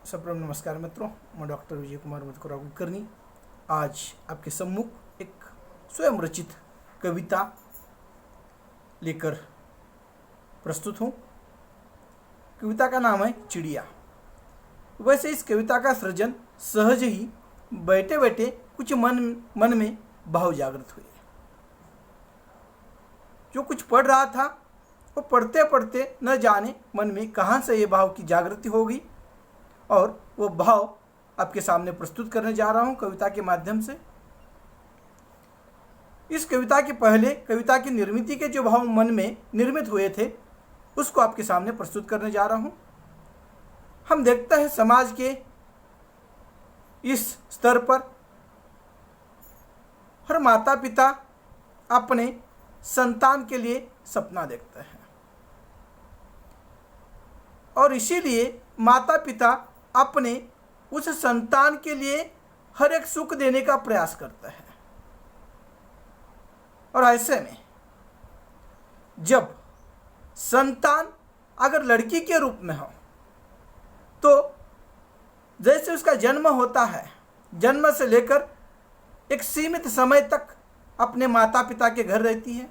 सप्रम नमस्कार मित्रों, मैं डॉक्टर विजय कुमार मधुकर कुलकर्णी आज आपके सम्मुख एक स्वयं रचित कविता लेकर प्रस्तुत हूँ। कविता का नाम है चिड़िया। वैसे इस कविता का सृजन सहज ही बैठे बैठे कुछ मन में भाव जागृत हुए। जो कुछ पढ़ रहा था वो पढ़ते पढ़ते न जाने मन में कहाँ से ये भाव की जागृति हो गई और वो भाव आपके सामने प्रस्तुत करने जा रहा हूँ कविता के माध्यम से। इस कविता के पहले कविता की निर्मिति के जो भाव मन में निर्मित हुए थे उसको आपके सामने प्रस्तुत करने जा रहा हूँ। हम देखते हैं समाज के इस स्तर पर हर माता पिता अपने संतान के लिए सपना देखते हैं और इसीलिए माता पिता अपने उस संतान के लिए हर एक सुख देने का प्रयास करता है। और ऐसे में जब संतान अगर लड़की के रूप में हो तो जैसे उसका जन्म होता है, जन्म से लेकर एक सीमित समय तक अपने माता पिता के घर रहती है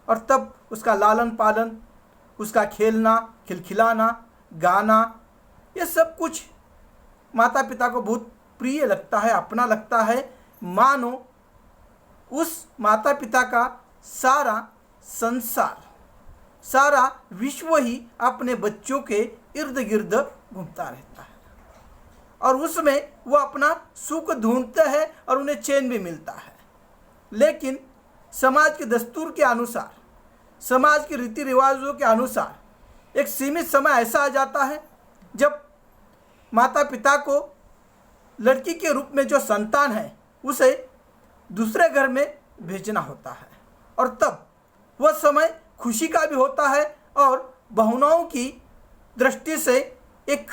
और तब उसका लालन पालन, उसका खेलना, खिलखिलाना, गाना, ये सब कुछ माता पिता को बहुत प्रिय लगता है, अपना लगता है। मानो उस माता पिता का सारा संसार, सारा विश्व ही अपने बच्चों के इर्द गिर्द घूमता रहता है और उसमें वो अपना सुख ढूंढते हैं और उन्हें चैन भी मिलता है। लेकिन समाज के दस्तूर के अनुसार, समाज के रीति रिवाजों के अनुसार एक सीमित समय ऐसा आ जाता है जब माता पिता को लड़की के रूप में जो संतान है उसे दूसरे घर में भेजना होता है और तब वह समय खुशी का भी होता है और भावनाओं की दृष्टि से एक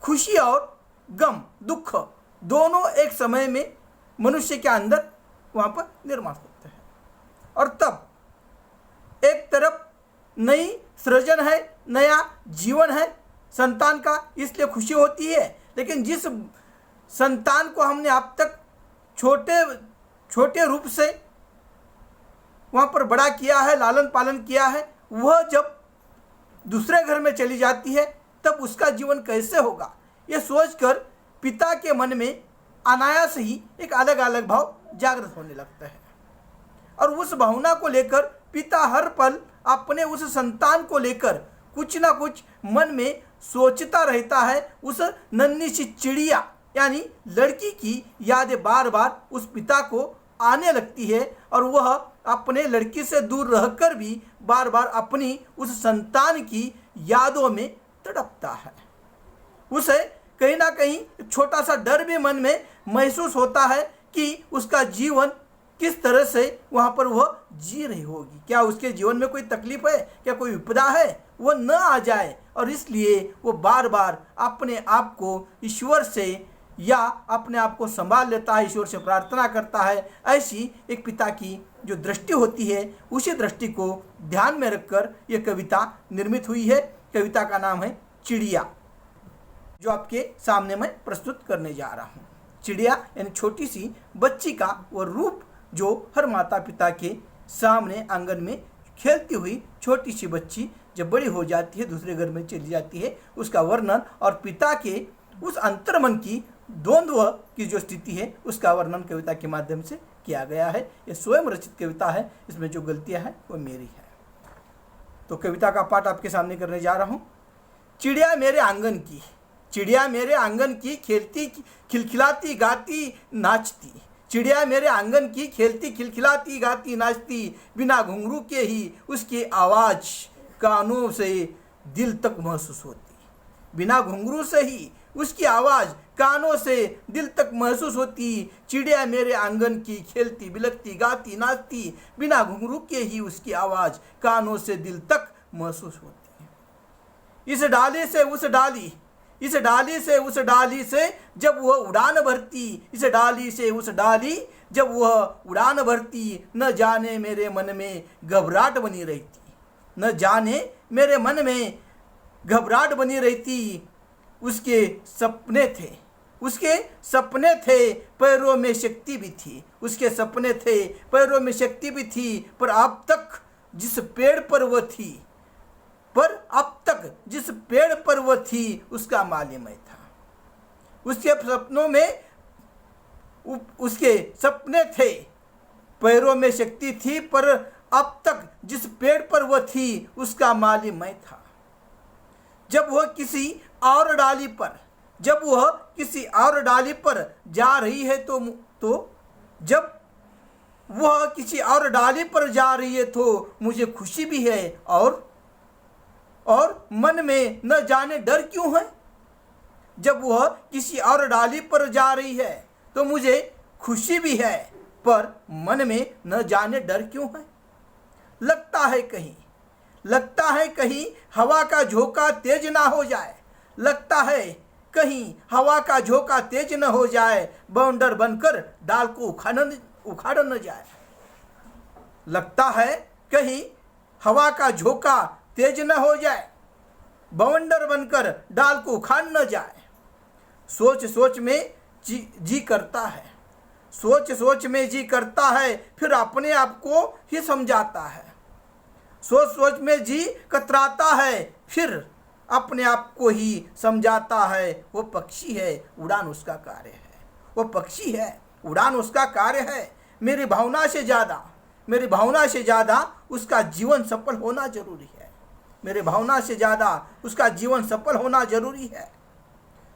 खुशी और गम, दुख दोनों एक समय में मनुष्य के अंदर वहाँ पर निर्माण होते हैं। और तब एक तरफ नई सृजन है, नया जीवन है संतान का, इसलिए खुशी होती है। लेकिन जिस संतान को हमने अब तक छोटे रूप से वहाँ पर बड़ा किया है, लालन पालन किया है, वह जब दूसरे घर में चली जाती है तब उसका जीवन कैसे होगा, ये सोचकर पिता के मन में अनायास ही एक अलग अलग भाव जागृत होने लगता है और उस भावना को लेकर पिता हर पल अपने उस संतान को लेकर कुछ ना कुछ मन में सोचता रहता है। उस नन्ही सी चिड़िया यानी लड़की की यादें बार बार उस पिता को आने लगती है और वह अपने लड़की से दूर रहकर भी बार बार अपनी उस संतान की यादों में तड़पता है। उसे कहीं ना कहीं छोटा सा डर भी मन में महसूस होता है कि उसका जीवन किस तरह से वहाँ पर वह जी रही होगी, क्या उसके जीवन में कोई तकलीफ है, क्या कोई विपदा है, वो न आ जाए। और इसलिए वो बार बार अपने आप को ईश्वर से या अपने आप को संभाल लेता है, ईश्वर से प्रार्थना करता है। ऐसी एक पिता की जो दृष्टि होती है उसी दृष्टि को ध्यान में रखकर यह कविता निर्मित हुई है। कविता का नाम है चिड़िया, जो आपके सामने मैं प्रस्तुत करने जा रहा हूँ। चिड़िया यानी छोटी सी बच्ची का वो रूप जो हर माता पिता के सामने आंगन में खेलती हुई छोटी सी बच्ची जब बड़ी हो जाती है, दूसरे घर में चली जाती है, उसका वर्णन और पिता के उस अंतर्मन की द्वंद्व की जो स्थिति है उसका वर्णन कविता के माध्यम से किया गया है। ये स्वयं रचित कविता है, इसमें जो गलतियां हैं वो मेरी है। तो कविता का पाठ आपके सामने करने जा रहा हूँ। चिड़िया मेरे आंगन की, चिड़िया मेरे आंगन की, खेलती खिलखिलाती गाती नाचती। चिड़िया मेरे आंगन की, खेलती खिलखिलाती गाती नाचती, बिना घुंघरू के ही उसकी आवाज़ कानों से दिल तक महसूस होती। बिना घुंघरू से ही उसकी आवाज़ कानों से दिल तक महसूस होती। चिड़िया मेरे आंगन की, खेलती बिलकती गाती नाचती, बिना घुंघरू के ही उसकी आवाज़ कानों से दिल तक महसूस होती है। इस डाली से उस डाली, इस डाली से उस डाली से जब वह उड़ान भरती, इस डाली से उस डाली जब वह उड़ान भरती, न जाने मेरे मन में घबराहट बनी रहती, न जाने मेरे मन में घबराहट बनी रहती। उसके सपने थे, उसके सपने थे, पैरों में शक्ति भी थी, उसके सपने थे, पैरों में शक्ति भी थी, पर अब तक जिस पेड़ पर वह थी, उसका माली मैं था। उसके सपनों में उसके सपने थे, पैरों में शक्ति थी, पर अब तक जिस पेड़ पर वह थी उसका माली मैं था। जब वह किसी और डाली पर जा रही है तो जब वह किसी और डाली पर जा रही है तो मुझे खुशी भी है और मन में न जाने डर क्यों है। जब वह किसी और डाली पर जा रही है तो मुझे खुशी भी है, पर मन में न जाने डर क्यों है। लगता है कहीं हवा का झोंका तेज ना हो जाए, लगता है कहीं हवा का झोंका तेज न हो जाए, बवंडर बनकर डाल को उखाड़ न जाए। लगता है कहीं हवा का झोंका तेज न हो जाए, बवंडर बनकर डाल को उखाड़ न जाए। सोच में जी करता है, फिर अपने आप को ही समझाता है। सोच में जी कतराता है, फिर अपने आप को ही समझाता है। वो पक्षी है, उड़ान उसका कार्य है। मेरी भावना से ज़्यादा उसका जीवन सफल होना जरूरी है।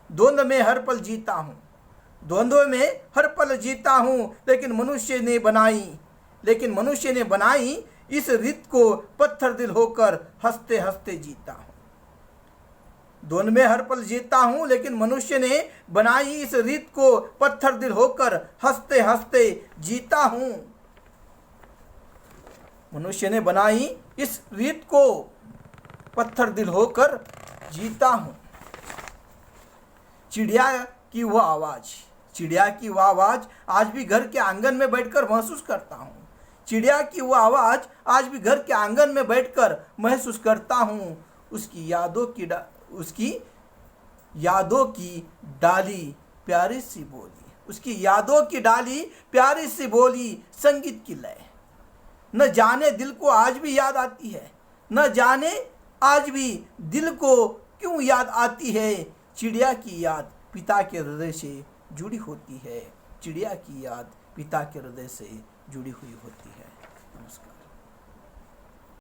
द्वंद्व में हर पल जीता हूँ, लेकिन मनुष्य ने बनाई इस रीत को पत्थर दिल होकर हंसते हंसते जीता हूँ। द्वंद्व में हर पल जीता हूँ, लेकिन मनुष्य ने बनाई इस रीत को पत्थर दिल होकर हंसते हंसते जीता हूँ। मनुष्य ने बनाई इस रीत को पत्थर दिल होकर जीता हूँ। चिड़िया की वह आवाज़ आज भी घर के आंगन में बैठकर महसूस करता हूँ। उसकी यादों की डाली प्यारी सी बोली, संगीत की लय। न जाने दिल को आज भी याद आती है, न जाने आज भी दिल को क्यों याद आती है। चिड़िया की याद पिता के हृदय से जुड़ी होती है।